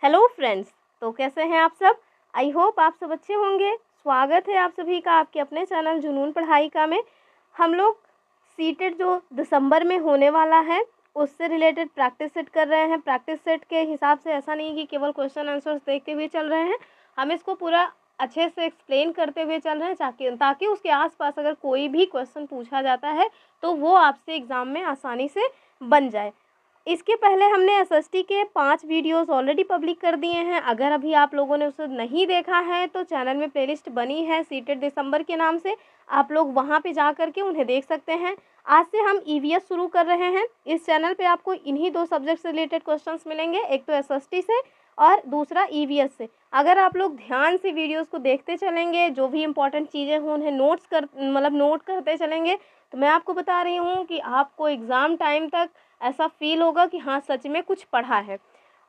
Hello friends, तो कैसे हैं आप सब। आई होप आप सब अच्छे होंगे। स्वागत है आप सभी का आपके अपने चैनल जुनून पढ़ाई का में। हम लोग सीटेट जो दिसंबर में होने वाला है उससे रिलेटेड प्रैक्टिस सेट कर रहे हैं। प्रैक्टिस सेट के हिसाब से ऐसा नहीं कि केवल क्वेश्चन आंसर्स देखते हुए चल रहे हैं, हम इसको पूरा अच्छे से एक्सप्लेन करते हुए चल रहे हैं ताकि उसके आसपास अगर कोई भी क्वेश्चन पूछा जाता है तो वो आपसे एग्ज़ाम में आसानी से बन जाए। इसके पहले हमने एसएसटी के 5 वीडियोस ऑलरेडी पब्लिक कर दिए हैं। अगर अभी आप लोगों ने उसे नहीं देखा है तो चैनल में प्लेलिस्ट बनी है सीटेट दिसंबर के नाम से, आप लोग वहां पे जा करके उन्हें देख सकते हैं। आज से हम ईवीएस शुरू कर रहे हैं। इस चैनल पे आपको इन्हीं 2 सब्जेक्ट से रिलेटेड क्वेश्चंस मिलेंगे, एक तो एसएसटी से और दूसरा ईवीएस से। अगर आप लोग ध्यान से वीडियोज़ को देखते चलेंगे, जो भी इंपॉर्टेंट चीज़ें हों उन्हें नोट करते चलेंगे, तो मैं आपको बता रही हूँ कि आपको एग्ज़ाम टाइम तक ऐसा फील होगा कि हाँ सच में कुछ पढ़ा है।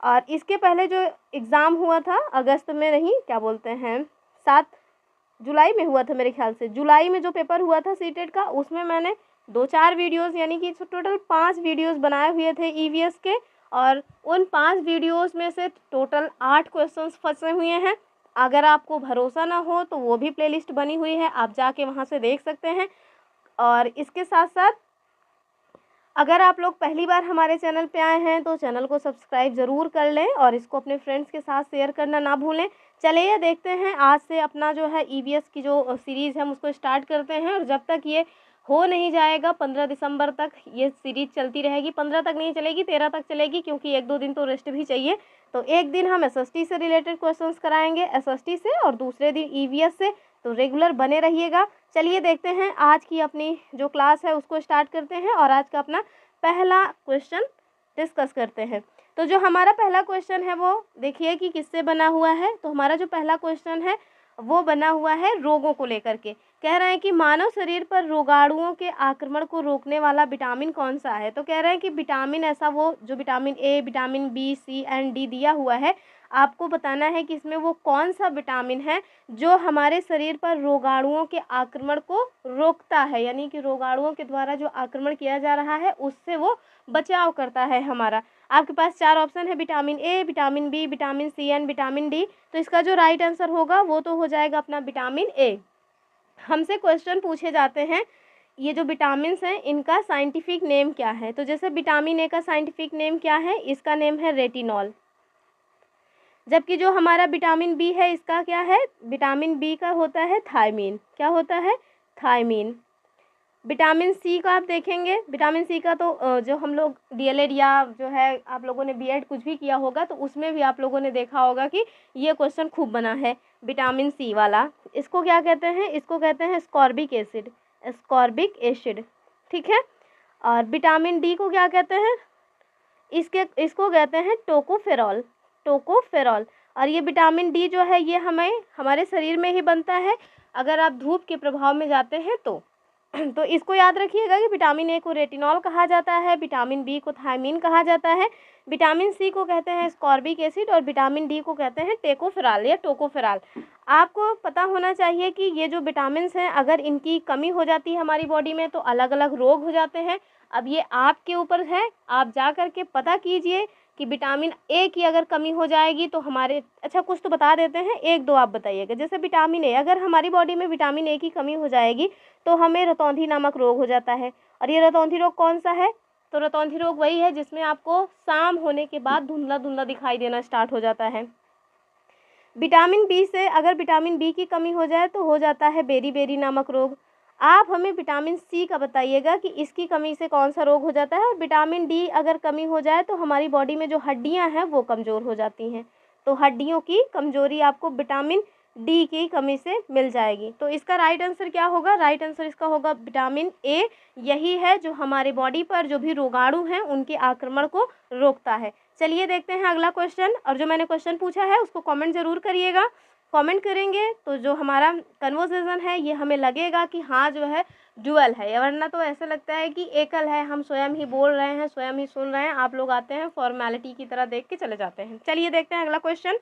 और इसके पहले जो एग्ज़ाम हुआ था अगस्त में नहीं, क्या बोलते हैं, 7 जुलाई में हुआ था मेरे ख्याल से। जुलाई में जो पेपर हुआ था सीटेट का, उसमें मैंने 2-4 वीडियोस यानी कि टोटल 5 वीडियोस बनाए हुए थे ईवीएस के, और उन 5 वीडियोस में से टोटल 8 क्वेश्चंस फंसे हुए हैं। अगर आपको भरोसा ना हो तो वो भी प्लेलिस्ट बनी हुई है, आप जाके वहाँ से देख सकते हैं। और इसके साथ साथ अगर आप लोग पहली बार हमारे चैनल पे आए हैं तो चैनल को सब्सक्राइब ज़रूर कर लें और इसको अपने फ्रेंड्स के साथ शेयर करना ना भूलें। चलिए देखते हैं, आज से अपना जो है ईवीएस की जो सीरीज़ है हम उसको स्टार्ट करते हैं। और जब तक ये हो नहीं जाएगा 15 दिसंबर तक ये सीरीज़ चलती रहेगी। 15 तक नहीं चलेगी, 13 तक चलेगी, क्योंकि 1-2 दिन तो रेस्ट भी चाहिए। तो एक दिन हम एसएसटी से रिलेटेड क्वेश्चंस कराएंगे एसएसटी से, और दूसरे दिन ईवीएस से। तो रेगुलर बने रहिएगा। चलिए देखते हैं, आज की अपनी जो क्लास है उसको स्टार्ट करते हैं और आज का अपना पहला क्वेश्चन डिस्कस करते हैं। तो जो हमारा पहला क्वेश्चन है वो देखिए कि किससे बना हुआ है। तो हमारा जो पहला क्वेश्चन है वो बना हुआ है रोगों को लेकर के। कह रहे हैं कि मानव शरीर पर रोगाणुओं के आक्रमण को रोकने वाला विटामिन कौन सा है। तो कह रहे हैं कि विटामिन ऐसा वो जो vitamin A, vitamin B, C and D दिया हुआ है, आपको बताना है कि इसमें वो कौन सा विटामिन है जो हमारे शरीर पर रोगाणुओं के आक्रमण को रोकता है, यानी कि रोगाणुओं के द्वारा जो आक्रमण किया जा रहा है उससे वो बचाव करता है हमारा। आपके पास 4 ऑप्शन है, vitamin A, vitamin B, vitamin C and vitamin D. तो इसका जो राइट आंसर होगा वो तो हो जाएगा अपना विटामिन ए। हमसे क्वेश्चन पूछे जाते हैं ये जो विटामिन्स हैं इनका साइंटिफिक नेम क्या है। तो जैसे विटामिन ए का साइंटिफिक नेम क्या है, इसका नेम है रेटिनॉल। जबकि जो हमारा विटामिन बी है इसका क्या है, विटामिन बी का होता है थायमीन। क्या होता है, थायमीन। विटामिन सी का आप देखेंगे, विटामिन सी का तो जो हम लोग डीएलएड या जो है आप लोगों ने बीएड कुछ भी किया होगा तो उसमें भी आप लोगों ने देखा होगा कि ये क्वेश्चन खूब बना है विटामिन सी वाला। इसको क्या कहते हैं, इसको कहते हैं स्कॉर्बिक एसिड, स्कॉर्बिक एसिड, ठीक है। और विटामिन डी को क्या कहते हैं, इसको कहते हैं टोकोफेरॉल, टोकोफेरॉल। और ये विटामिन डी जो है ये हमें हमारे शरीर में ही बनता है अगर आप धूप के प्रभाव में जाते हैं तो। तो इसको याद रखिएगा कि विटामिन ए को रेटिनॉल कहा जाता है, विटामिन बी को थायमीन कहा जाता है, विटामिन सी को कहते हैं स्कॉर्बिक एसिड और विटामिन डी को कहते हैं टेकोफेराल या टोकोफेराल। आपको पता होना चाहिए कि ये जो विटामिन हैं अगर इनकी कमी हो जाती है हमारी बॉडी में तो अलग अलग रोग हो जाते हैं। अब ये आपके ऊपर है, आप जा कर के पता कीजिए कि विटामिन ए की अगर कमी हो जाएगी तो हमारे, अच्छा कुछ तो बता देते हैं, 1-2 आप बताइएगा। जैसे विटामिन ए, अगर हमारी बॉडी में विटामिन ए की कमी हो जाएगी तो हमें रतौंधी नामक रोग हो जाता है। और ये रतौंधी रोग कौन सा है, तो रतौंधी रोग वही है जिसमें आपको शाम होने के बाद धुंधला धुंधला दिखाई देना स्टार्ट हो जाता है। विटामिन बी से अगर विटामिन बी की कमी हो जाए तो हो जाता है बेरी बेरी नामक रोग। आप हमें विटामिन सी का बताइएगा कि इसकी कमी से कौन सा रोग हो जाता है। और विटामिन डी अगर कमी हो जाए तो हमारी बॉडी में जो हड्डियां हैं वो कमज़ोर हो जाती हैं, तो हड्डियों की कमज़ोरी आपको विटामिन डी की कमी से मिल जाएगी। तो इसका राइट आंसर क्या होगा, राइट आंसर इसका होगा विटामिन ए। यही है जो हमारे बॉडी पर जो भी रोगाणु हैं उनके आक्रमण को रोकता है। चलिए देखते हैं अगला क्वेश्चन। और जो मैंने क्वेश्चन पूछा है उसको कमेंट ज़रूर करिएगा। कमेंट करेंगे तो जो हमारा कन्वर्सेशन है ये हमें लगेगा कि हाँ जो है ड्यूअल है, वरना तो ऐसा लगता है कि एकल है, हम स्वयं ही बोल रहे हैं, स्वयं ही सुन रहे हैं, आप लोग आते हैं फॉर्मेलिटी की तरह देख के चले जाते हैं। चलिए देखते हैं अगला क्वेश्चन।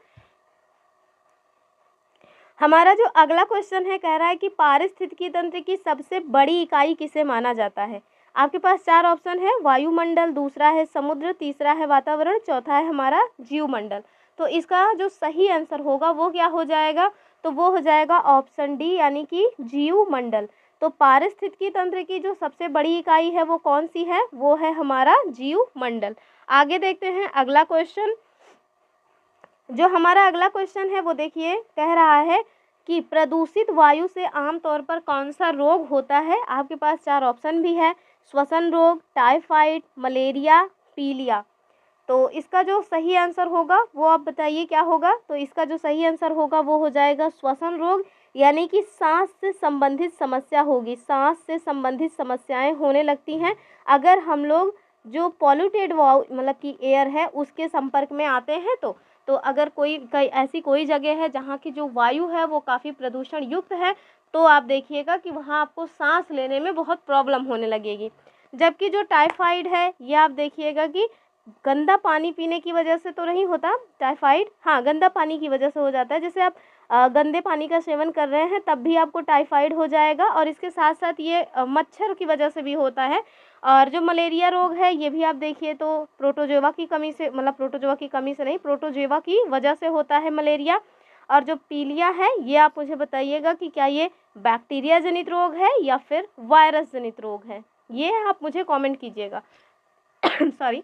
हमारा जो अगला क्वेश्चन है कह रहा है कि पारिस्थितिकी तंत्र की सबसे बड़ी इकाई किसे माना जाता है। आपके पास 4 ऑप्शन है, वायुमंडल, दूसरा है समुद्र, तीसरा है वातावरण, चौथा है हमारा जीवमंडल। तो इसका जो सही आंसर होगा वो क्या हो जाएगा, तो वो हो जाएगा ऑप्शन डी यानी कि जीवमंडल। तो पारिस्थितिकी तंत्र की जो सबसे बड़ी इकाई है वो कौन सी है, वो है हमारा जीवमंडल। आगे देखते हैं अगला क्वेश्चन। जो हमारा अगला क्वेश्चन है वो देखिए कह रहा है कि प्रदूषित वायु से आमतौर पर कौन सा रोग होता है। आपके पास 4 ऑप्शन भी है, श्वसन रोग, टाइफाइड, मलेरिया, पीलिया। तो इसका जो सही आंसर होगा वो आप बताइए क्या होगा। तो इसका जो सही आंसर होगा वो हो जाएगा श्वसन रोग, यानी कि सांस से संबंधित समस्या होगी। सांस से संबंधित समस्याएं होने लगती हैं अगर हम लोग जो पॉल्यूटेड मतलब कि एयर है उसके संपर्क में आते हैं। तो अगर कई ऐसी कोई जगह है जहाँ की जो वायु है वो काफ़ी प्रदूषण युक्त है, तो आप देखिएगा कि वहाँ आपको सांस लेने में बहुत प्रॉब्लम होने लगेगी। जबकि जो टाइफाइड है ये आप देखिएगा कि गंदा पानी पीने की वजह से तो नहीं होता टाइफाइड, हाँ गंदा पानी की वजह से हो जाता है। जैसे आप गंदे पानी का सेवन कर रहे हैं तब भी आपको टाइफाइड हो जाएगा, और इसके साथ साथ ये मच्छर की वजह से भी होता है। और जो मलेरिया रोग है ये भी आप देखिए तो प्रोटोजोआ की कमी से, मतलब प्रोटोजोआ की कमी से नहीं, प्रोटोजोआ की वजह से होता है मलेरिया। और जो पीलिया है ये आप मुझे बताइएगा कि क्या ये बैक्टीरिया जनित रोग है या फिर वायरस जनित रोग है, ये आप मुझे कमेंट कीजिएगा। सॉरी।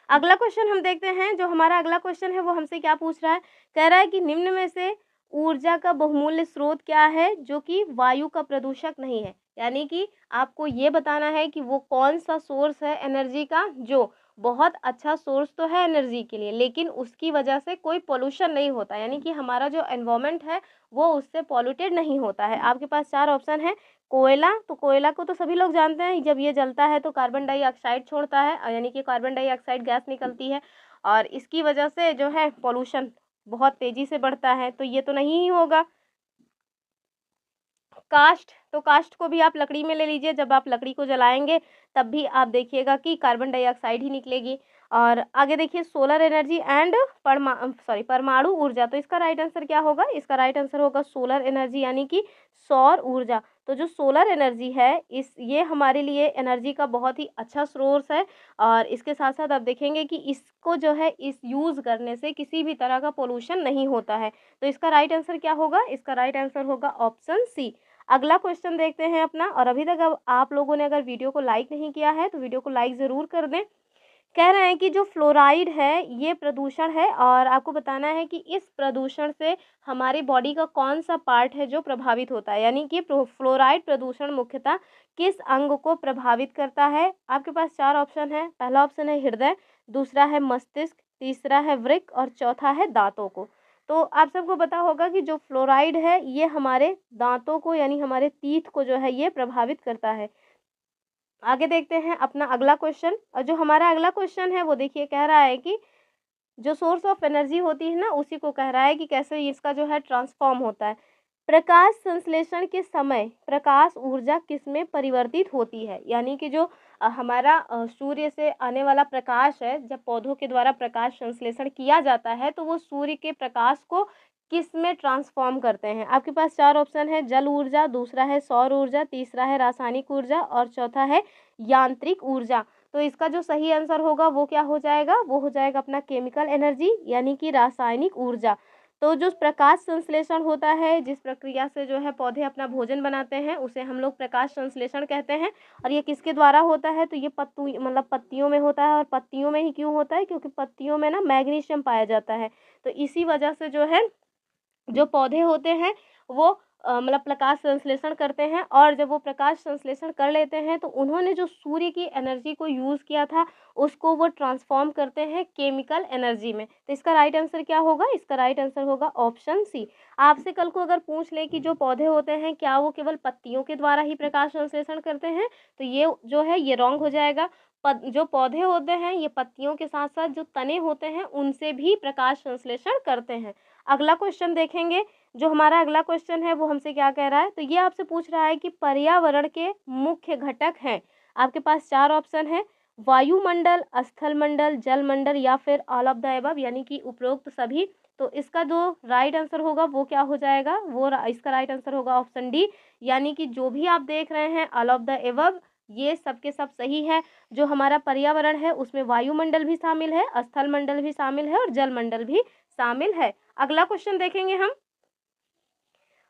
अगला क्वेश्चन हम देखते हैं। जो हमारा अगला क्वेश्चन है वो हमसे क्या पूछ रहा है, कह रहा है कि निम्न में से ऊर्जा का बहुमूल्य स्रोत क्या है जो कि वायु का प्रदूषक नहीं है। यानी कि आपको ये बताना है कि वो कौन सा सोर्स है एनर्जी का जो बहुत अच्छा सोर्स तो है एनर्जी के लिए, लेकिन उसकी वजह से कोई पोल्यूशन नहीं होता, यानी कि हमारा जो एनवायरनमेंट है वो उससे पॉल्यूटेड नहीं होता है। आपके पास 4 ऑप्शन है। कोयला, तो कोयला को तो सभी लोग जानते हैं, जब ये जलता है तो कार्बन डाइऑक्साइड छोड़ता है, यानी कि कार्बन डाइऑक्साइड गैस निकलती है, और इसकी वजह से जो है पोल्यूशन बहुत तेज़ी से बढ़ता है, तो ये तो नहीं ही होगा। काष्ठ, तो काष्ठ को भी आप लकड़ी में ले लीजिए, जब आप लकड़ी को जलाएंगे तब भी आप देखिएगा कि कार्बन डाइऑक्साइड ही निकलेगी। और आगे देखिए सोलर एनर्जी एंड परमाणु ऊर्जा, तो इसका राइट आंसर क्या होगा, इसका राइट आंसर होगा सोलर एनर्जी यानी कि सौर ऊर्जा। तो जो सोलर एनर्जी है ये हमारे लिए एनर्जी का बहुत ही अच्छा सोर्स है, और इसके साथ साथ आप देखेंगे कि इसको जो है इस यूज़ करने से किसी भी तरह का पोल्यूशन नहीं होता है। तो इसका राइट आंसर क्या होगा, इसका राइट आंसर होगा ऑप्शन सी। अगला क्वेश्चन देखते हैं अपना। और अभी तक अब आप लोगों ने अगर वीडियो को लाइक नहीं किया है तो वीडियो को लाइक ज़रूर कर दें। कह रहे हैं कि जो फ्लोराइड है ये प्रदूषण है, और आपको बताना है कि इस प्रदूषण से हमारी बॉडी का कौन सा पार्ट है जो प्रभावित होता है, यानी कि फ्लोराइड प्रदूषण मुख्यतः किस अंग को प्रभावित करता है। आपके पास 4 ऑप्शन है। पहला ऑप्शन है हृदय, दूसरा है मस्तिष्क, तीसरा है वृक्क और चौथा है दांतों को। तो आप सबको पता होगा कि जो फ्लोराइड है ये हमारे दांतों को, यानी हमारे टीथ को जो है ये प्रभावित करता है। आगे देखते हैं अपना अगला क्वेश्चन। और जो हमारा अगला क्वेश्चन है वो देखिए कह रहा है कि जो सोर्स ऑफ एनर्जी होती है ना उसी को कह रहा है कि कैसे इसका जो है ट्रांसफॉर्म होता है। प्रकाश संश्लेषण के समय प्रकाश ऊर्जा किस में परिवर्तित होती है, यानी कि जो हमारा सूर्य से आने वाला प्रकाश है, जब पौधों के द्वारा प्रकाश संश्लेषण किया जाता है तो वो सूर्य के प्रकाश को किस में ट्रांसफॉर्म करते हैं। आपके पास 4 ऑप्शन है। जल ऊर्जा, दूसरा है सौर ऊर्जा, तीसरा है रासायनिक ऊर्जा और चौथा है यांत्रिक ऊर्जा। तो इसका जो सही आंसर होगा वो क्या हो जाएगा, वो हो जाएगा अपना केमिकल एनर्जी यानी कि रासायनिक ऊर्जा। तो जो प्रकाश संश्लेषण होता है, जिस प्रक्रिया से जो है पौधे अपना भोजन बनाते हैं उसे हम लोग प्रकाश संश्लेषण कहते हैं। और ये किसके द्वारा होता है, तो ये पत्तियों में होता है। और पत्तियों में ही क्यों होता है, क्योंकि पत्तियों में ना मैग्नीशियम पाया जाता है। तो इसी वजह से जो है जो पौधे होते हैं वो प्रकाश संश्लेषण करते हैं, और जब वो प्रकाश संश्लेषण कर लेते हैं तो उन्होंने जो सूर्य की एनर्जी को यूज़ किया था उसको वो ट्रांसफॉर्म करते हैं केमिकल एनर्जी में। तो इसका राइट आंसर क्या होगा, इसका राइट आंसर होगा ऑप्शन सी। आपसे कल को अगर पूछ ले कि जो पौधे होते हैं क्या वो केवल पत्तियों के द्वारा ही प्रकाश संश्लेषण करते हैं, तो ये जो है ये रॉन्ग हो जाएगा। जो पौधे होते हैं ये पत्तियों के साथ साथ जो तने होते हैं उनसे भी प्रकाश संश्लेषण करते हैं। अगला क्वेश्चन देखेंगे। जो हमारा अगला क्वेश्चन है वो हमसे क्या कह रहा है, तो ये आपसे पूछ रहा है कि पर्यावरण के मुख्य घटक हैं। आपके पास 4 ऑप्शन है। वायुमंडल, स्थल मंडल, जल मंडल या फिर ऑल ऑफ द एबव, यानी कि उपरोक्त सभी। तो इसका जो राइट आंसर होगा वो क्या हो जाएगा, इसका राइट आंसर होगा ऑप्शन डी, यानी कि जो भी आप देख रहे हैं ऑल ऑफ द एबव ये सब के सब सही है। जो हमारा पर्यावरण है उसमें वायुमंडल भी शामिल है, स्थल मंडल भी शामिल है और जल मंडल भी शामिल है। अगला क्वेश्चन देखेंगे हम।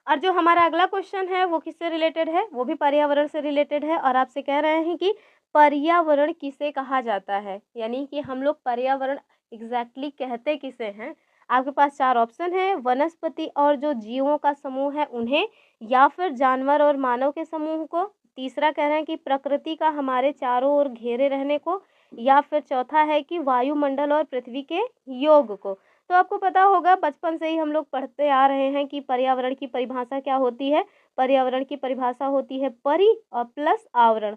और जो हमारा अगला क्वेश्चन है वो किससे रिलेटेड है, वो भी पर्यावरण से रिलेटेड है। और आपसे कह रहे हैं कि पर्यावरण किसे कहा जाता है, यानी कि हम लोग पर्यावरण एग्जैक्टली कहते किसे हैं। आपके पास चार ऑप्शन है, वनस्पति और जो जीवों का समूह है उन्हें, या फिर जानवर और मानव के समूह को, तीसरा कह रहे हैं कि प्रकृति का हमारे चारों ओर घेरे रहने को, या फिर चौथा है कि वायुमंडल और पृथ्वी के योग को। तो आपको पता होगा बचपन से ही हम लोग पढ़ते आ रहे हैं कि पर्यावरण की परिभाषा क्या होती है। पर्यावरण की परिभाषा होती है परि और प्लस आवरण।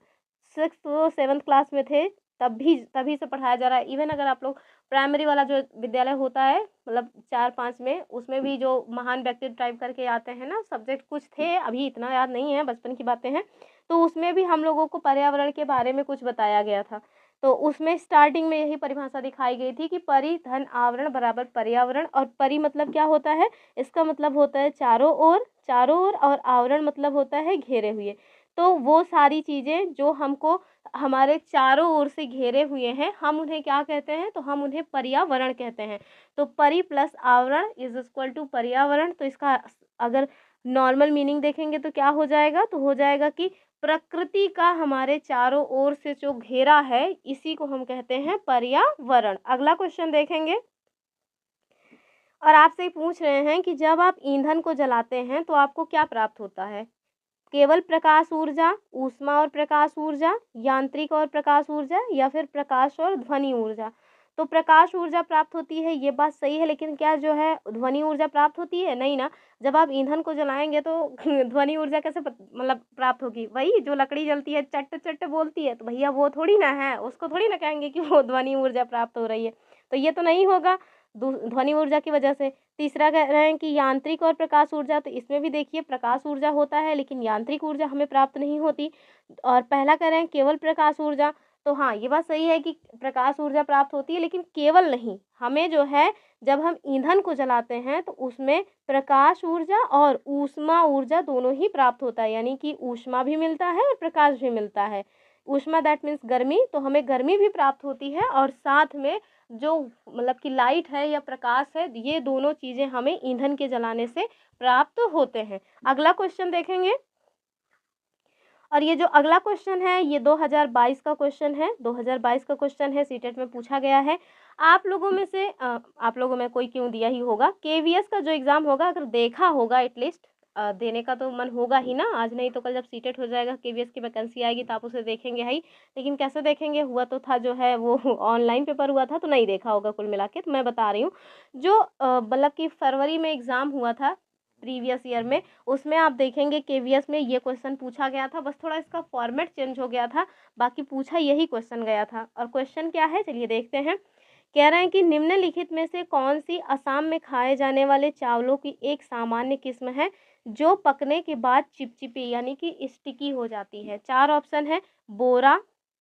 6th और 7th क्लास में थे तभी से पढ़ाया जा रहा है। इवन अगर आप लोग प्राइमरी वाला जो विद्यालय होता है मतलब 4-5 में, उसमें भी जो महान व्यक्ति टाइप करके आते हैं ना सब्जेक्ट, कुछ थे अभी इतना याद नहीं है, बचपन की बातें हैं, तो उसमें भी हम लोगों को पर्यावरण के बारे में कुछ बताया गया था। तो उसमें स्टार्टिंग में यही परिभाषा दिखाई गई थी कि परि धन आवरण बराबर पर्यावरण। और परि मतलब क्या होता है, इसका मतलब होता है चारों ओर और आवरण मतलब होता है घेरे हुए। तो वो सारी चीज़ें जो हमको हमारे चारों ओर से घेरे हुए हैं हम उन्हें क्या कहते हैं, तो हम उन्हें पर्यावरण कहते हैं। तो परि प्लस आवरण इज इक्वल टू पर्यावरण। तो इसका अगर नॉर्मल मीनिंग देखेंगे तो क्या हो जाएगा, तो हो जाएगा कि प्रकृति का हमारे चारों ओर से जो घेरा है इसी को हम कहते हैं पर्यावरण। अगला क्वेश्चन देखेंगे। और आपसे पूछ रहे हैं कि जब आप ईंधन को जलाते हैं तो आपको क्या प्राप्त होता है, केवल प्रकाश ऊर्जा, ऊष्मा और प्रकाश ऊर्जा, यांत्रिक और प्रकाश ऊर्जा, या फिर प्रकाश और ध्वनि ऊर्जा। तो प्रकाश ऊर्जा प्राप्त होती है, ये बात सही है, लेकिन क्या जो है ध्वनि ऊर्जा प्राप्त होती है, नहीं ना। जब आप ईंधन को जलाएंगे तो ध्वनि ऊर्जा कैसे मतलब प्राप्त होगी, वही जो लकड़ी जलती है चट चट बोलती है, तो भैया वो थोड़ी ना है, उसको थोड़ी ना कहेंगे कि वो ध्वनि ऊर्जा प्राप्त हो रही है। तो ये तो नहीं होगा ध्वनि ऊर्जा की वजह से। तीसरा कह रहे हैं कि यांत्रिक और प्रकाश ऊर्जा, तो इसमें भी देखिए प्रकाश ऊर्जा होता है लेकिन यांत्रिक ऊर्जा हमें प्राप्त नहीं होती। और पहला कह रहे हैं केवल प्रकाश ऊर्जा, तो हाँ ये बात सही है कि प्रकाश ऊर्जा प्राप्त होती है, लेकिन केवल नहीं, हमें जो है जब हम ईंधन को जलाते हैं तो उसमें प्रकाश ऊर्जा और ऊष्मा ऊर्जा दोनों ही प्राप्त होता है, यानी कि ऊष्मा भी मिलता है और प्रकाश भी मिलता है। ऊष्मा दैट मीन्स गर्मी, तो हमें गर्मी भी प्राप्त होती है, और साथ में जो मतलब कि लाइट है या प्रकाश है, ये दोनों चीज़ें हमें ईंधन के जलाने से प्राप्त होते हैं। अगला क्वेश्चन देखेंगे। और ये जो अगला क्वेश्चन है ये 2022 का क्वेश्चन है, 2022 का क्वेश्चन है, सीटेट में पूछा गया है। आप लोगों में से आप लोगों में कोई क्यों दिया ही होगा, केवीएस का जो एग्ज़ाम होगा अगर देखा होगा एटलीस्ट, देने का तो मन होगा ही ना, आज नहीं तो कल जब सीटेट हो जाएगा केवीएस की वैकेंसी आएगी तो आप उसे देखेंगे ही। लेकिन कैसे देखेंगे, हुआ तो था जो है वो ऑनलाइन पेपर हुआ था, तो नहीं देखा होगा कुल मिला के। तो मैं बता रही हूँ जो मतलब कि फरवरी में एग्ज़ाम हुआ था प्रीवियस ईयर में, उसमें आप देखेंगे केवीएस में ये क्वेश्चन पूछा गया था, बस थोड़ा इसका फॉर्मेट चेंज हो गया था, बाकी पूछा यही क्वेश्चन गया था। और क्वेश्चन क्या है चलिए देखते हैं। कह रहे हैं कि निम्नलिखित में से कौन सी असम में खाए जाने वाले चावलों की एक सामान्य किस्म है जो पकने के बाद चिपचिपी यानी कि स्टिकी हो जाती है। चार ऑप्शन है, बोरा,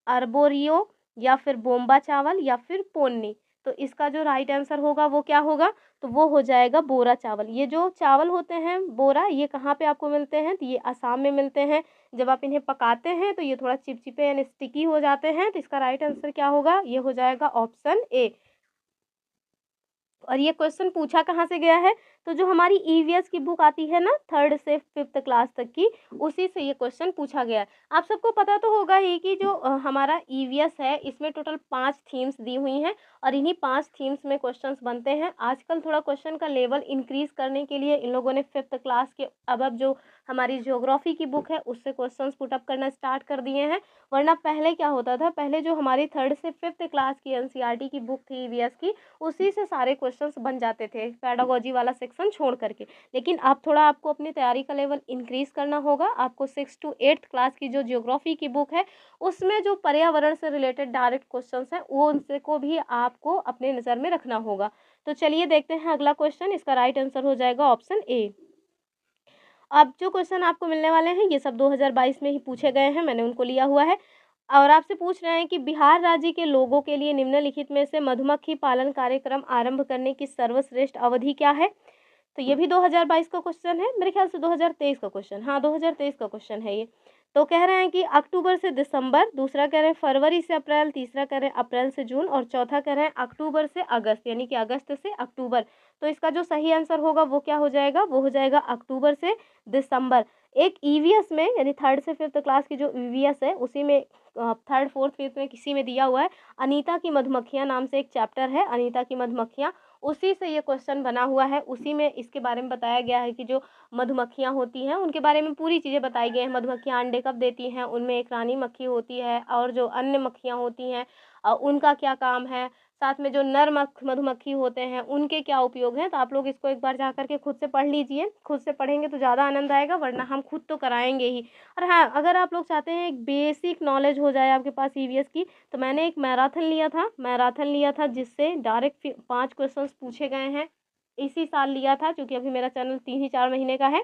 अर्बोरियो, या फिर बोम्बा चावल, या फिर पोन्नी। तो इसका जो राइट आंसर होगा वो क्या होगा, तो वो हो जाएगा बोरा चावल। ये जो चावल होते हैं बोरा, ये कहाँ पे आपको मिलते हैं, तो ये असम में मिलते हैं। जब आप इन्हें पकाते हैं तो ये थोड़ा चिपचिपे यानी स्टिकी हो जाते हैं। तो इसका राइट आंसर क्या होगा, ये हो जाएगा ऑप्शन ए। और ये क्वेश्चन पूछा कहाँ से गया है, तो जो हमारी ईवीएस की बुक आती है ना 3rd से 5th क्लास तक की, उसी से ये क्वेश्चन पूछा गया है। आप सबको पता तो होगा ही कि जो हमारा ईवीएस है इसमें टोटल 5 थीम्स दी हुई हैं, और इन्हीं 5 थीम्स में क्वेश्चंस बनते हैं। आजकल थोड़ा क्वेश्चन का लेवल इंक्रीज करने के लिए इन लोगों ने 5th क्लास के अब जो हमारी ज्योग्राफी की बुक है उससे क्वेश्चंस पुटअप करना स्टार्ट कर दिए हैं। वरना पहले क्या होता था, पहले जो हमारी 3rd से 5th क्लास की एनसीईआरटी की बुक थी ईवीएस की, उसी से सारे क्वेश्चंस बन जाते थे पेडागोजी वाला सेक्शन छोड़ करके। लेकिन अब थोड़ा आपको अपनी तैयारी का लेवल इंक्रीज करना होगा। आपको 6th to 8th क्लास की जो ज्योग्राफी की बुक है उसमें जो पर्यावरण से रिलेटेड डायरेक्ट क्वेश्चंस हैं वो उनसे को भी आपको अपने नज़र में रखना होगा। तो चलिए देखते हैं अगला क्वेश्चन। इसका राइट आंसर हो जाएगा ऑप्शन ए। अब जो क्वेश्चन आपको मिलने वाले हैं ये सब 2022 में ही पूछे गए हैं, मैंने उनको लिया हुआ है। और आपसे पूछ रहे हैं कि बिहार राज्य के लोगों के लिए निम्नलिखित में से मधुमक्खी पालन कार्यक्रम आरंभ करने की सर्वश्रेष्ठ अवधि क्या है। तो ये भी 2022 का क्वेश्चन है, मेरे ख्याल से 2023 का क्वेश्चन, हाँ 2023 का क्वेश्चन है ये। तो कह रहे हैं कि अक्टूबर से दिसंबर, दूसरा कह रहे हैं फरवरी से अप्रैल, तीसरा कह रहे हैं अप्रैल से जून और चौथा कह रहे हैं अक्टूबर से अगस्त, यानी कि अगस्त से अक्टूबर। तो इसका जो सही आंसर होगा वो क्या हो जाएगा, वो हो जाएगा अक्टूबर से दिसंबर। एक ईवीएस में यानी 3rd से 5th क्लास की जो ईवीएस है उसी में 3rd 4th 5th में किसी में दिया हुआ है, अनीता की मधुमक्खियाँ नाम से एक चैप्टर है, अनीता की मधुमक्खियाँ, उसी से ये क्वेश्चन बना हुआ है। उसी में इसके बारे में बताया गया है कि जो मधुमक्खियाँ होती हैं उनके बारे में पूरी चीज़ें बताई गई हैं। मधुमक्खियाँ अंडे कब देती हैं, उनमें एक रानी मक्खी होती है और जो अन्य मक्खियाँ होती हैं उनका क्या काम है, साथ में जो नर मधुमक्खी होते हैं उनके क्या उपयोग हैं। तो आप लोग इसको एक बार जा कर के खुद से पढ़ लीजिए, खुद से पढ़ेंगे तो ज़्यादा आनंद आएगा, वरना हम खुद तो कराएंगे ही। और हाँ, अगर आप लोग चाहते हैं एक बेसिक नॉलेज हो जाए आपके पास ईवीएस की, तो मैंने एक मैराथन लिया था जिससे डायरेक्ट 5 क्वेश्चंस पूछे गए हैं। इसी साल लिया था, क्योंकि अभी मेरा चैनल 3 ही 4 महीने का है।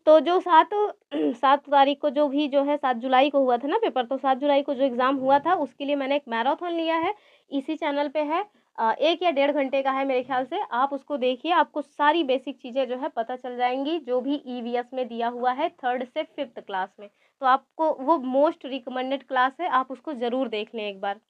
तो जो 7 तारीख को जो भी जो है 7 जुलाई को हुआ था ना पेपर, तो 7 जुलाई को जो एग्ज़ाम हुआ था उसके लिए मैंने एक मैराथन लिया है, इसी चैनल पे है। 1 या 1.5 घंटे का है मेरे ख्याल से, आप उसको देखिए, आपको सारी बेसिक चीज़ें जो है पता चल जाएंगी जो भी ईवीएस में दिया हुआ है 3rd से 5th क्लास में। तो आपको वो मोस्ट रिकमेंडेड क्लास है, आप उसको ज़रूर देख लें एक बार।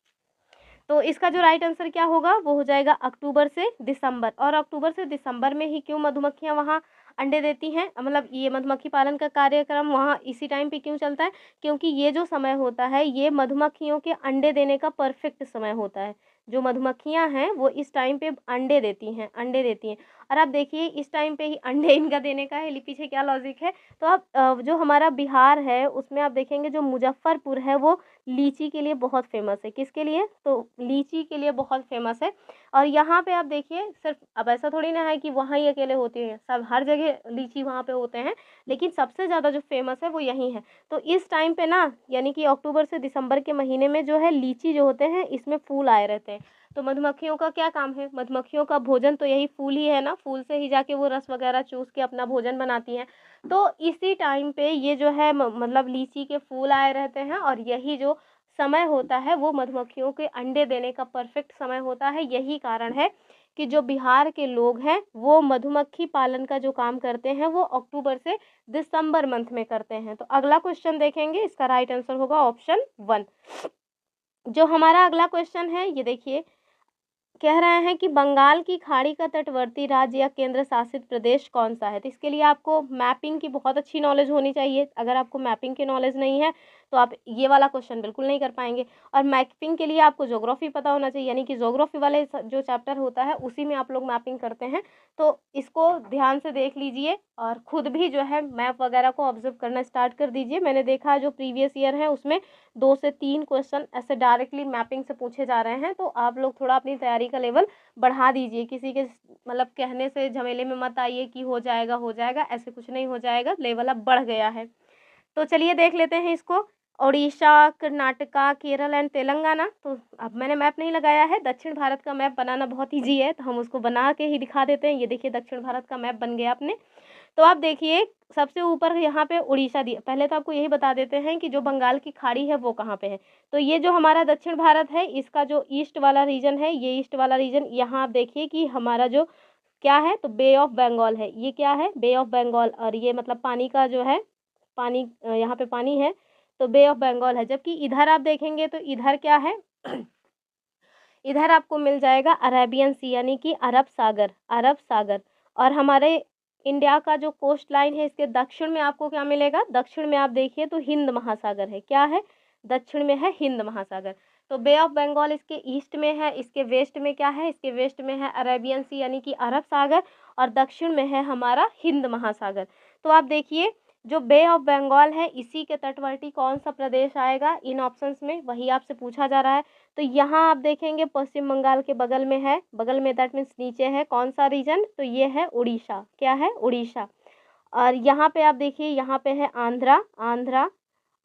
तो इसका जो राइट आंसर क्या होगा, वो हो जाएगा अक्टूबर से दिसंबर। और अक्टूबर से दिसंबर में ही क्यों मधुमक्खियाँ वहाँ अंडे देती हैं, मतलब ये मधुमक्खी पालन का कार्यक्रम वहाँ इसी टाइम पे क्यों चलता है, क्योंकि ये जो समय होता है ये मधुमक्खियों के अंडे देने का परफेक्ट समय होता है। जो मधुमक्खियाँ हैं वो इस टाइम पे अंडे देती हैं। और आप देखिए इस टाइम पे ही अंडे इनका देने का है, पीछे क्या लॉजिक है। तो आप जो हमारा बिहार है उसमें आप देखेंगे जो मुजफ्फरपुर है वो लीची के लिए बहुत फेमस है। किसके लिए, तो लीची के लिए बहुत फेमस है। और यहाँ पे आप देखिए सिर्फ, अब ऐसा थोड़ी ना है कि वहाँ ही अकेले होते हैं, सब हर जगह लीची वहाँ पे होते हैं, लेकिन सबसे ज़्यादा जो फेमस है वो यहीं है। तो इस टाइम पे ना, यानी कि अक्टूबर से दिसंबर के महीने में जो है लीची जो होते हैं इसमें फूल आए रहते हैं। तो मधुमक्खियों का क्या काम है, मधुमक्खियों का भोजन तो यही फूल ही है ना, फूल से ही जाके वो रस वगैरह चूस के अपना भोजन बनाती हैं। तो इसी टाइम पे ये जो है मतलब लीची के फूल आए रहते हैं, और यही जो समय होता है वो मधुमक्खियों के अंडे देने का परफेक्ट समय होता है। यही कारण है कि जो बिहार के लोग हैं वो मधुमक्खी पालन का जो काम करते हैं वो अक्टूबर से दिसंबर मंथ में करते हैं। तो अगला क्वेश्चन देखेंगे, इसका राइट आंसर होगा ऑप्शन 1। जो हमारा अगला क्वेश्चन है ये देखिए, कह रहे हैं कि बंगाल की खाड़ी का तटवर्ती राज्य या केंद्र शासित प्रदेश कौन सा है। तो इसके लिए आपको मैपिंग की बहुत अच्छी नॉलेज होनी चाहिए। अगर आपको मैपिंग की नॉलेज नहीं है तो आप ये वाला क्वेश्चन बिल्कुल नहीं कर पाएंगे। और मैपिंग के लिए आपको ज्योग्राफी पता होना चाहिए, यानी कि ज्योग्राफी वाले जो चैप्टर होता है उसी में आप लोग मैपिंग करते हैं। तो इसको ध्यान से देख लीजिए और खुद भी जो है मैप वगैरह को ऑब्जर्व करना स्टार्ट कर दीजिए। मैंने देखा है जो प्रीवियस ईयर है उसमें 2 से 3 क्वेश्चन ऐसे डायरेक्टली मैपिंग से पूछे जा रहे हैं। तो आप लोग थोड़ा अपनी तैयारी का लेवल बढ़ा दीजिए, किसी के मतलब कहने से झमेले में मत आइए कि हो जाएगा, ऐसे कुछ नहीं हो जाएगा, लेवल अब बढ़ गया है। तो चलिए देख लेते हैं इसको। ओडिशा, कर्नाटका, केरल एंड तेलंगाना। तो अब मैंने मैप नहीं लगाया है, दक्षिण भारत का मैप बनाना बहुत ईजी है, तो हम उसको बना के ही दिखा देते हैं। ये देखिए दक्षिण भारत का मैप बन गया अपने। तो आप देखिए सबसे ऊपर यहाँ पे उड़ीसा दिया। पहले तो आपको यही बता देते हैं कि जो बंगाल की खाड़ी है वो कहाँ पे है। तो ये जो हमारा दक्षिण भारत है इसका जो ईस्ट वाला रीजन है, ये ईस्ट वाला रीजन, यहाँ आप देखिए कि हमारा जो क्या है, तो बे ऑफ बंगाल है। ये क्या है, बे ऑफ बंगाल, और ये मतलब पानी का जो है, पानी यहाँ पे पानी है तो बे ऑफ बंगाल है। जबकि इधर आप देखेंगे तो इधर क्या है इधर आपको मिल जाएगा अरेबियन सी, यानी कि अरब सागर। और हमारे इंडिया का जो कोस्ट लाइन है इसके दक्षिण में आपको क्या मिलेगा, दक्षिण में आप देखिए तो हिंद महासागर है। क्या है, दक्षिण में है हिंद महासागर। तो बे ऑफ बंगाल इसके ईस्ट में है, इसके वेस्ट में क्या है, इसके वेस्ट में है अरेबियन सी यानी कि अरब सागर, और दक्षिण में है हमारा हिंद महासागर। तो आप देखिए जो बे ऑफ बंगाल है इसी के तटवर्ती कौन सा प्रदेश आएगा इन ऑप्शंस में, वही आपसे पूछा जा रहा है। तो यहाँ आप देखेंगे पश्चिम बंगाल के बगल में है, बगल में दैट मीन्स नीचे है कौन सा रीजन, तो ये है उड़ीसा। क्या है, उड़ीसा। और यहाँ पे आप देखिए यहाँ पे है आंध्रा,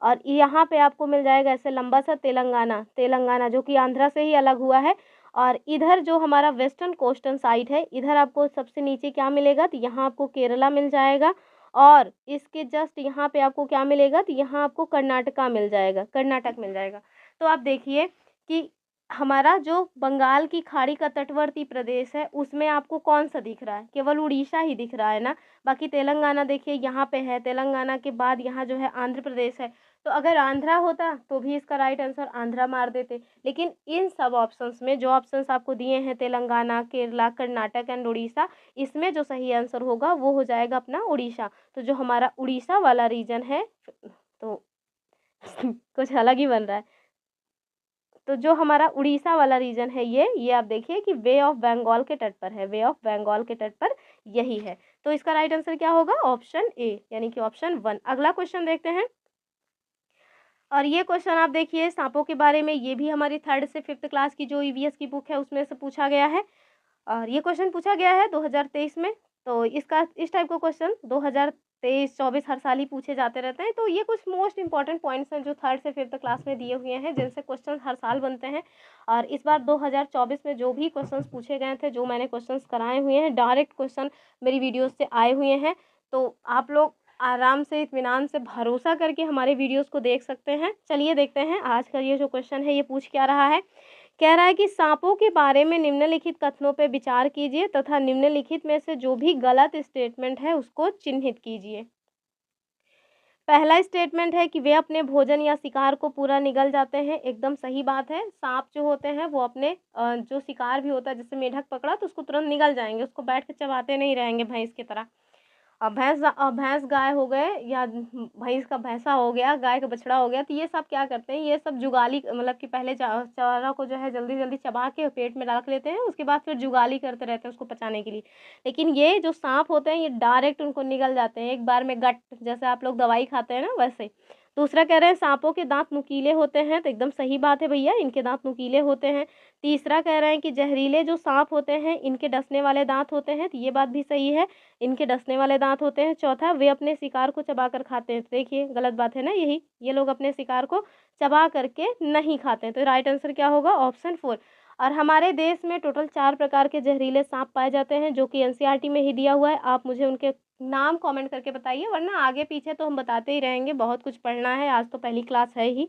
और यहाँ पे आपको मिल जाएगा ऐसे लंबा सा तेलंगाना जो कि आंध्रा से ही अलग हुआ है। और इधर जो हमारा वेस्टर्न कोस्टल साइड है इधर आपको सबसे नीचे क्या मिलेगा, तो यहाँ आपको केरला मिल जाएगा। और इसके जस्ट यहाँ पे आपको क्या मिलेगा, तो यहाँ आपको कर्नाटक मिल जाएगा। तो आप देखिए कि हमारा जो बंगाल की खाड़ी का तटवर्ती प्रदेश है उसमें आपको कौन सा दिख रहा है? केवल उड़ीसा ही दिख रहा है ना। बाकी तेलंगाना देखिए यहाँ पे है, तेलंगाना के बाद यहाँ जो है आंध्र प्रदेश है। तो अगर आंध्रा होता तो भी इसका राइट आंसर आंध्रा मार देते, लेकिन इन सब ऑप्शंस में जो ऑप्शंस आपको दिए हैं तेलंगाना, केरला, कर्नाटक एंड उड़ीसा, इसमें जो सही आंसर होगा वो हो जाएगा अपना उड़ीसा। तो जो हमारा उड़ीसा वाला रीजन है तो कुछ अलग ही बन रहा है। तो जो हमारा उड़ीसा वाला रीजन है ये आप देखिए कि वे ऑफ बंगाल के तट पर है, वे ऑफ बंगाल के तट पर यही है। तो इसका राइट आंसर क्या होगा? ऑप्शन ए, यानी कि ऑप्शन 1। अगला क्वेश्चन देखते हैं। और ये क्वेश्चन आप देखिए सांपों के बारे में, ये भी हमारी 3rd से 5th क्लास की जो ईवीएस की बुक है उसमें से पूछा गया है। और ये क्वेश्चन पूछा गया है 2023 में। तो इसका इस टाइप का क्वेश्चन 2023-24 हर साल ही पूछे जाते रहते हैं। तो ये कुछ मोस्ट इंपॉर्टेंट पॉइंट्स हैं जो 3rd से 5th क्लास में दिए हुए हैं, जिनसे क्वेश्चन हर साल बनते हैं। और इस बार 2024 में जो भी क्वेश्चंस पूछे गए थे, जो मैंने क्वेश्चंस कराए हुए हैं, डायरेक्ट क्वेश्चन मेरी वीडियोस से आए हुए हैं। तो आप लोग आराम से, इत्मीनान से, भरोसा करके हमारे वीडियोस को देख सकते हैं। चलिए देखते हैं आज का ये जो क्वेश्चन है ये पूछ क्या रहा है। कह रहा है कि सांपों के बारे में निम्नलिखित कथनों पर विचार कीजिए तथा निम्नलिखित में से जो भी गलत स्टेटमेंट है उसको चिन्हित कीजिए। पहला स्टेटमेंट है कि वे अपने भोजन या शिकार को पूरा निगल जाते हैं। एकदम सही बात है। सांप जो होते हैं वो अपने जो शिकार भी होता है, जैसे मेढक पकड़ा तो उसको तुरंत निगल जाएंगे, उसको बैठ के चबाते नहीं रहेंगे भैंस की तरह। अब भैंस गाय हो गए, या भैंस का भैंसा हो गया, गाय का बछड़ा हो गया, तो ये सब क्या करते हैं, ये सब जुगाली, मतलब कि पहले चारा को जो है जल्दी जल्दी चबा के पेट में डाल लेते हैं, उसके बाद फिर जुगाली करते रहते हैं उसको पचाने के लिए। लेकिन ये जो सांप होते हैं ये डायरेक्ट उनको निगल जाते हैं एक बार में, गट, जैसे आप लोग दवाई खाते हैं ना वैसे। दूसरा कह रहे हैं सांपों के दांत नुकीले होते हैं, तो एकदम सही बात है भैया, इनके दांत नुकीले होते हैं। तीसरा कह रहे हैं कि जहरीले जो सांप होते हैं इनके डसने वाले दांत होते हैं, तो ये बात भी सही है, इनके डसने वाले दांत होते हैं। चौथा, वे अपने शिकार को चबा कर खाते हैं, तो देखिए गलत बात है ना, यही ये लोग अपने शिकार को चबा करके नहीं खाते हैं। तो राइट आंसर क्या होगा? ऑप्शन 4। और हमारे देश में टोटल 4 प्रकार के जहरीले सांप पाए जाते हैं, जो कि एनसीईआरटी में ही दिया हुआ है। आप मुझे उनके नाम कमेंट करके बताइए, वरना आगे पीछे तो हम बताते ही रहेंगे, बहुत कुछ पढ़ना है, आज तो पहली क्लास है ही।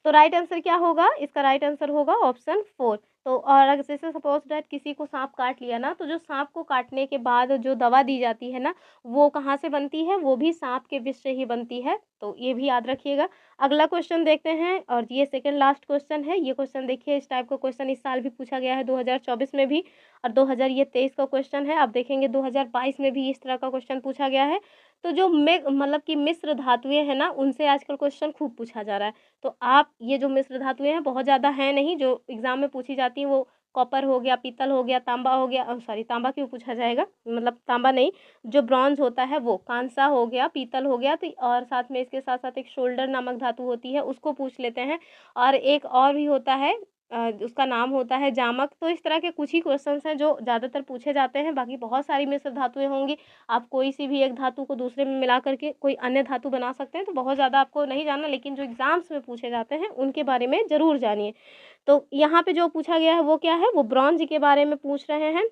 तो राइट आंसर क्या होगा? इसका राइट आंसर होगा ऑप्शन 4। तो और अगर जैसे सपोज दैट किसी को सांप काट लिया ना, तो जो सांप को काटने के बाद जो दवा दी जाती है ना, वो कहाँ से बनती है? वो भी सांप के विष से ही बनती है, तो ये भी याद रखिएगा। अगला क्वेश्चन देखते हैं, और ये सेकंड लास्ट क्वेश्चन है। ये क्वेश्चन देखिए, इस टाइप का क्वेश्चन इस साल भी पूछा गया है 2024 में भी, और 2023 का क्वेश्चन है। आप देखेंगे 2022 में भी इस तरह का क्वेश्चन पूछा गया है। तो जो मतलब कि मिश्र धातुएं हैं ना, उनसे आजकल क्वेश्चन खूब पूछा जा रहा है। तो आप ये जो मिश्र धातुएं हैं बहुत ज़्यादा हैं नहीं, जो एग्जाम में पूछी जाती हैं, वो कॉपर हो गया, पीतल हो गया, तांबा हो गया, सॉरी तांबा क्यों पूछा जाएगा, मतलब तांबा नहीं, जो ब्रॉन्ज होता है वो, कांसा हो गया, पीतल हो गया, तो और साथ में इसके साथ साथ एक शोल्डर नामक धातु होती है, उसको पूछ लेते हैं। और एक और भी होता है, उसका नाम होता है जामक। तो इस तरह के कुछ ही क्वेश्चंस हैं जो ज़्यादातर पूछे जाते हैं, बाकी बहुत सारी मिश्र धातुएं होंगी। आप कोई सी भी एक धातु को दूसरे में मिला करके कोई अन्य धातु बना सकते हैं, तो बहुत ज़्यादा आपको नहीं जानना, लेकिन जो एग्जाम्स में पूछे जाते हैं उनके बारे में ज़रूर जानिए। तो यहाँ पे जो पूछा गया है वो क्या है? वो ब्रॉन्ज के बारे में पूछ रहे हैं।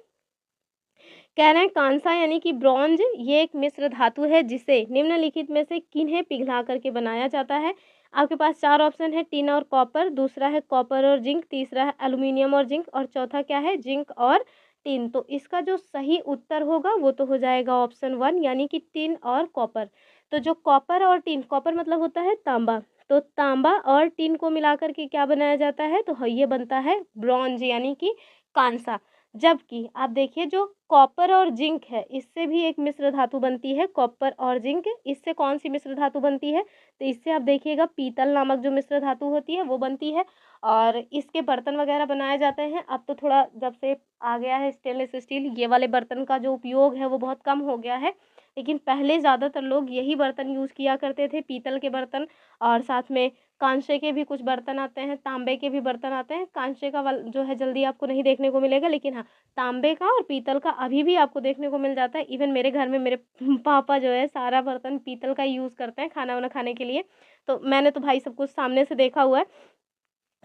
कह रहे हैं कांसा यानी कि ब्रॉन्ज, ये एक मिश्र धातु है जिसे निम्नलिखित में से किन्हें पिघला करके बनाया जाता है। आपके पास 4 ऑप्शन है, टिन और कॉपर, दूसरा है कॉपर और जिंक, तीसरा है एल्युमिनियम और जिंक, और चौथा क्या है? जिंक और टिन। तो इसका जो सही उत्तर होगा वो तो हो जाएगा ऑप्शन 1, यानी कि टिन और कॉपर। तो जो कॉपर और टिन, कॉपर मतलब होता है तांबा, तो तांबा और टिन को मिलाकर के क्या बनाया जाता है? तो ये बनता है ब्रॉन्ज, यानी कि कांसा। जबकि आप देखिए जो कॉपर और जिंक है, इससे भी एक मिश्र धातु बनती है, कॉपर और जिंक, इससे कौन सी मिश्र धातु बनती है? तो इससे आप देखिएगा पीतल नामक जो मिश्र धातु होती है वो बनती है, और इसके बर्तन वगैरह बनाए जाते हैं। अब तो थोड़ा जब से आ गया है स्टेनलेस स्टील, ये वाले बर्तन का जो उपयोग है वो बहुत कम हो गया है, लेकिन पहले ज़्यादातर लोग यही बर्तन यूज़ किया करते थे, पीतल के बर्तन। और साथ में कांसे के भी कुछ बर्तन आते हैं, तांबे के भी बर्तन आते हैं। कांसे का जो है जल्दी आपको नहीं देखने को मिलेगा, लेकिन हाँ, तांबे का और पीतल का अभी भी आपको देखने को मिल जाता है। इवन मेरे घर में मेरे पापा जो है सारा बर्तन पीतल का यूज़ करते हैं खाना वाना खाने के लिए, तो मैंने तो भाई सब कुछ सामने से देखा हुआ है।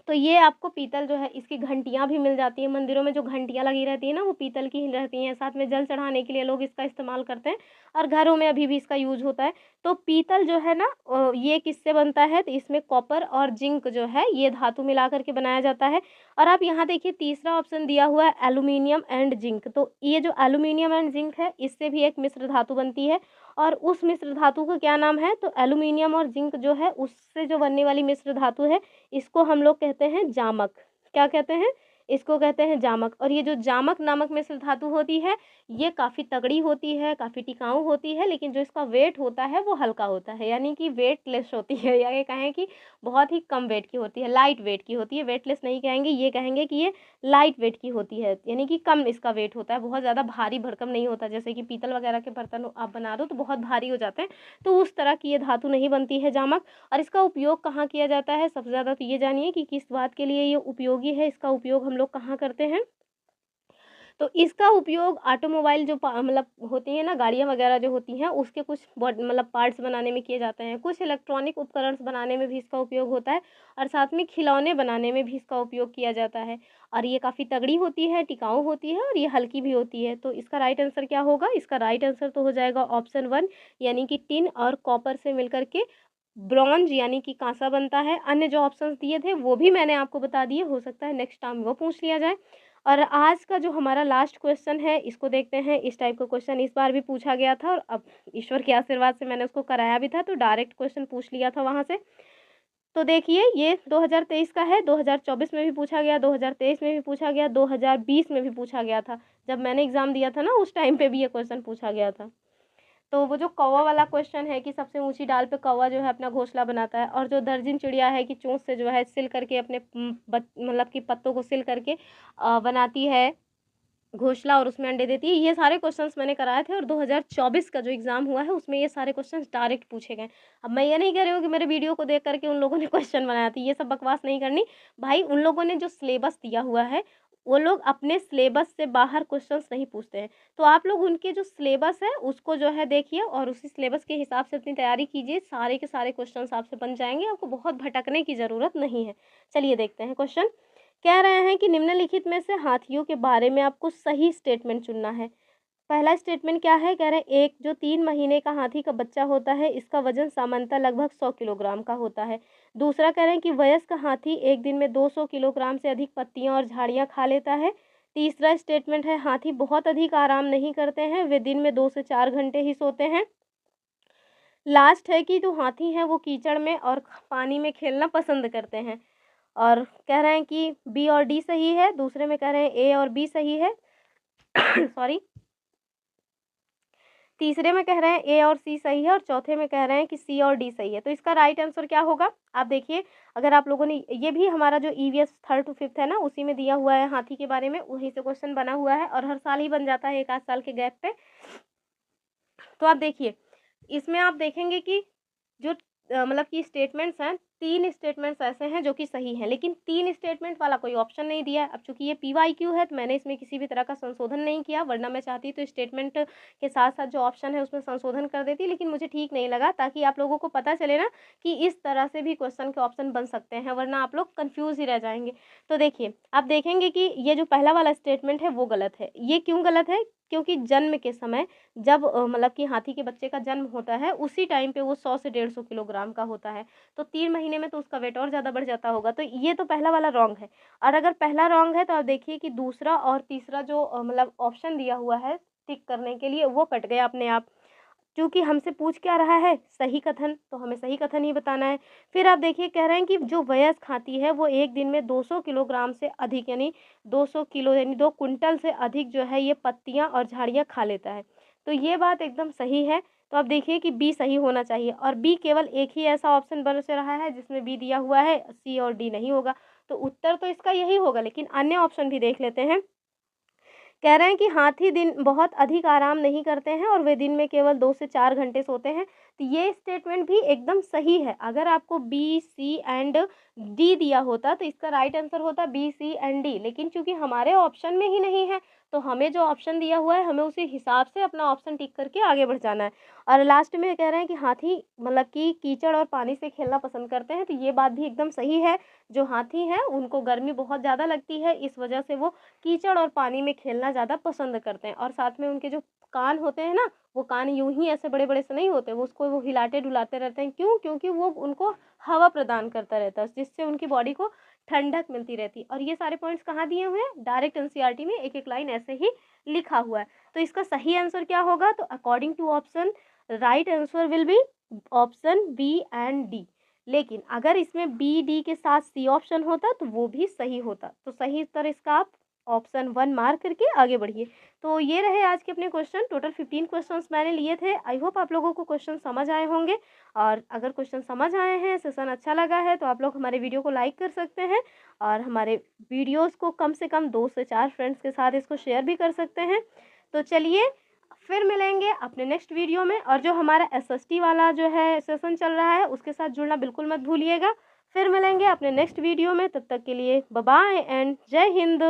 तो ये आपको पीतल जो है इसकी घंटियाँ भी मिल जाती हैं, मंदिरों में जो घंटियाँ लगी रहती हैं ना वो पीतल की ही रहती हैं। साथ में जल चढ़ाने के लिए लोग इसका इस्तेमाल करते हैं और घरों में अभी भी इसका यूज़ होता है। तो पीतल जो है ना ये किससे बनता है, तो इसमें कॉपर और जिंक जो है ये धातु मिला कर के बनाया जाता है। और आप यहाँ देखिए तीसरा ऑप्शन दिया हुआ है एल्यूमीनियम एंड जिंक। तो ये जो एल्यूमीनियम एंड जिंक है इससे भी एक मिश्र धातु बनती है और उस मिश्र धातु का क्या नाम है, तो एल्यूमीनियम और जिंक जो है उससे जो बनने वाली मिश्र धातु है इसको हम लोग कहते हैं जामक। क्या कहते हैं, इसको कहते हैं जामक। और ये जो जामक नामक मिश्र धातु होती है ये काफ़ी तगड़ी होती है, काफ़ी टिकाऊ होती है, लेकिन जो इसका वेट होता है वो हल्का होता है, यानी कि वेटलेस होती है, या ये कहें कि बहुत ही कम वेट की होती है, लाइट वेट की होती है। वेटलेस नहीं कहेंगे, ये कहेंगे कि ये लाइट वेट की होती है, यानी कि कम इसका वेट होता है, बहुत ज़्यादा भारी भरकम नहीं होता। जैसे कि पीतल वगैरह के बर्तन आप बना दो तो बहुत भारी हो जाते हैं, तो उस तरह की ये धातु नहीं बनती है जामक। और इसका उपयोग कहाँ किया जाता है, सबसे ज़्यादा तो ये जानिए कि किस बात के लिए ये उपयोगी है, इसका उपयोग हम लोग कहाँ करते हैं। तो इसका उपयोग ऑटोमोबाइल जो मतलब होती है ना, गाड़ियाँ वगैरह जो होती हैं उसके कुछ मतलब पार्ट्स बनाने में किए जाते हैं, कुछ इलेक्ट्रॉनिक उपकरण बनाने में भी इसका उपयोग होता है और साथ में खिलौने बनाने में भी इसका उपयोग किया जाता है। और ये काफ़ी तगड़ी होती है, टिकाऊ होती है और ये हल्की भी होती है। तो इसका राइट आंसर क्या होगा, इसका राइट आंसर तो हो जाएगा ऑप्शन 1, यानी कि टिन और कॉपर से मिलकर के ब्रॉन्ज यानी कि कांसा बनता है। अन्य जो ऑप्शंस दिए थे वो भी मैंने आपको बता दिए, हो सकता है नेक्स्ट टाइम वो पूछ लिया जाए। और आज का जो हमारा लास्ट क्वेश्चन है इसको देखते हैं। इस टाइप का क्वेश्चन इस बार भी पूछा गया था और अब ईश्वर के आशीर्वाद से मैंने उसको कराया भी था, तो डायरेक्ट क्वेश्चन पूछ लिया था वहाँ से। तो देखिए ये 2023 का है, 2024 में भी पूछा गया, 2023 में भी पूछा गया, 2020 में भी पूछा गया था। जब मैंने एग्ज़ाम दिया था ना उस टाइम पे भी ये क्वेश्चन पूछा गया था। तो वो जो कौवा वाला क्वेश्चन है कि सबसे ऊंची डाल पे कौवा जो है अपना घोंसला बनाता है, और जो दर्जन चिड़िया है कि चोंच से जो है सिल करके अपने मतलब कि पत्तों को सिल करके बनाती है घोंसला और उसमें अंडे देती है, ये सारे क्वेश्चंस मैंने कराए थे। और 2024 का जो एग्ज़ाम हुआ है उसमें ये सारे क्वेश्चंस डायरेक्ट पूछे गए। अब मैं ये नहीं कह रही हूँ कि मेरे वीडियो को देख करके उन लोगों ने क्वेश्चन बनाया था, ये सब बकवास नहीं करनी भाई। उन लोगों ने जो सिलेबस दिया हुआ है वो लोग अपने सिलेबस से बाहर क्वेश्चंस नहीं पूछते हैं। तो आप लोग उनके जो सिलेबस है उसको जो है देखिए और उसी सिलेबस के हिसाब से अपनी तैयारी कीजिए, सारे के सारे क्वेश्चंस आपसे बन जाएंगे, आपको बहुत भटकने की ज़रूरत नहीं है। चलिए देखते हैं क्वेश्चन। कह रहे हैं कि निम्नलिखित में से हाथियों के बारे में आपको सही स्टेटमेंट चुनना है। पहला स्टेटमेंट क्या है, कह रहे हैं एक जो 3 महीने का हाथी का बच्चा होता है इसका वजन सामान्यतः लगभग 100 किलोग्राम का होता है। दूसरा कह रहे हैं कि वयस्क हाथी एक दिन में 200 किलोग्राम से अधिक पत्तियां और झाड़ियां खा लेता है। तीसरा स्टेटमेंट है हाथी बहुत अधिक आराम नहीं करते हैं, वे दिन में 2 से 4 घंटे ही सोते हैं। लास्ट है कि जो हाथी हैं वो कीचड़ में और पानी में खेलना पसंद करते हैं। और कह रहे हैं कि बी और डी सही है, दूसरे में कह रहे हैं ए और बी सही है सॉरी, तीसरे में कह रहे हैं ए और सी सही है और चौथे में कह रहे हैं कि सी और डी सही है। तो इसका राइट आंसर क्या होगा, आप देखिए। अगर आप लोगों ने ये भी हमारा जो ईवीएस 3rd to 5th है ना उसी में दिया हुआ है हाथी के बारे में, वहीं से क्वेश्चन बना हुआ है और हर साल ही बन जाता है, 1 आध साल के गैप पे। तो आप देखिए इसमें आप देखेंगे कि जो मतलब कि स्टेटमेंट्स हैं, 3 स्टेटमेंट्स ऐसे हैं जो कि सही हैं, लेकिन 3 स्टेटमेंट वाला कोई ऑप्शन नहीं दिया है। अब चूंकि ये PYQ है तो मैंने इसमें किसी भी तरह का संशोधन नहीं किया, वरना मैं चाहती तो स्टेटमेंट के साथ साथ जो ऑप्शन है उसमें संशोधन कर देती, लेकिन मुझे ठीक नहीं लगा, ताकि आप लोगों को पता चले ना कि इस तरह से भी क्वेश्चन के ऑप्शन बन सकते हैं, वरना आप लोग कन्फ्यूज़ ही रह जाएंगे। तो देखिए आप देखेंगे कि ये जो पहला वाला स्टेटमेंट है वो गलत है। ये क्यों गलत है, क्योंकि जन्म के समय जब मतलब कि हाथी के बच्चे का जन्म होता है उसी टाइम पे वो 100 से 150 किलोग्राम का होता है, तो 3 महीने में तो उसका वेट और ज़्यादा बढ़ जाता होगा। तो ये तो पहला वाला रॉन्ग है। और अगर पहला रॉन्ग है तो आप देखिए कि दूसरा और तीसरा जो मतलब ऑप्शन दिया हुआ है टिक करने के लिए वो कट गया अपने आप, क्योंकि हमसे पूछ क्या रहा है, सही कथन, तो हमें सही कथन ही बताना है। फिर आप देखिए कह रहे हैं कि जो वयस्क हाथी है वो एक दिन में 200 किलोग्राम से अधिक यानी 200 किलो यानी 2 कुंटल से अधिक जो है ये पत्तियां और झाड़ियां खा लेता है। तो ये बात एकदम सही है। तो आप देखिए कि बी सही होना चाहिए, और बी केवल एक ही ऐसा ऑप्शन बन से रहा है जिसमें बी दिया हुआ है, सी और डी नहीं होगा। तो उत्तर तो इसका यही होगा, लेकिन अन्य ऑप्शन भी देख लेते हैं। कह रहे हैं कि हाथी दिन बहुत अधिक आराम नहीं करते हैं और वे दिन में केवल 2 से 4 घंटे सोते हैं। तो ये स्टेटमेंट भी एकदम सही है। अगर आपको बी सी एंड डी दिया होता तो इसका राइट आंसर होता बी सी एंड डी, लेकिन चूंकि हमारे ऑप्शन में ही नहीं है तो हमें जो ऑप्शन दिया हुआ है हमें उसी हिसाब से अपना ऑप्शन टिक करके आगे बढ़ जाना है। और लास्ट में कह रहे हैं कि हाथी मतलब कि कीचड़ और पानी से खेलना पसंद करते हैं, तो ये बात भी एकदम सही है। जो हाथी हैं उनको गर्मी बहुत ज़्यादा लगती है, इस वजह से वो कीचड़ और पानी में खेलना ज़्यादा पसंद करते हैं। और साथ में उनके जो कान होते हैं ना, वो कान यूं ही ऐसे बड़े बड़े से नहीं होते, वो उसको वो हिलाते डुलाते रहते हैं। क्यों? क्योंकि वो उनको हवा प्रदान करता रहता है, जिससे उनकी बॉडी को ठंडक मिलती रहती है। और ये सारे पॉइंट्स कहाँ दिए हुए हैं? डायरेक्ट एनसीईआरटी में एक एक लाइन ऐसे ही लिखा हुआ है। तो इसका सही आंसर क्या होगा? तो according to option right answer will be option B and D. लेकिन अगर इसमें बी डी के साथ सी ऑप्शन होता तो वो भी सही होता। तो सही उत्तर इसका आप ऑप्शन 1 मार्क करके आगे बढ़िए। तो ये रहे आज के अपने क्वेश्चन। टोटल 15 क्वेश्चंस मैंने लिए थे। आई होप आप लोगों को क्वेश्चन समझ आए होंगे। और अगर क्वेश्चन समझ आए हैं, सेशन अच्छा लगा है, तो आप लोग हमारे वीडियो को लाइक कर सकते हैं और हमारे वीडियोस को कम से कम 2 से 4 फ्रेंड्स के साथ इसको शेयर भी कर सकते हैं। तो चलिए फिर मिलेंगे अपने नेक्स्ट वीडियो में। और जो हमारा एसएसटी वाला जो है सेशन चल रहा है, उसके साथ जुड़ना बिल्कुल मत भूलिएगा। फिर मिलेंगे अपने नेक्स्ट वीडियो में, तब तक के लिए बाय बाय एंड जय हिंद।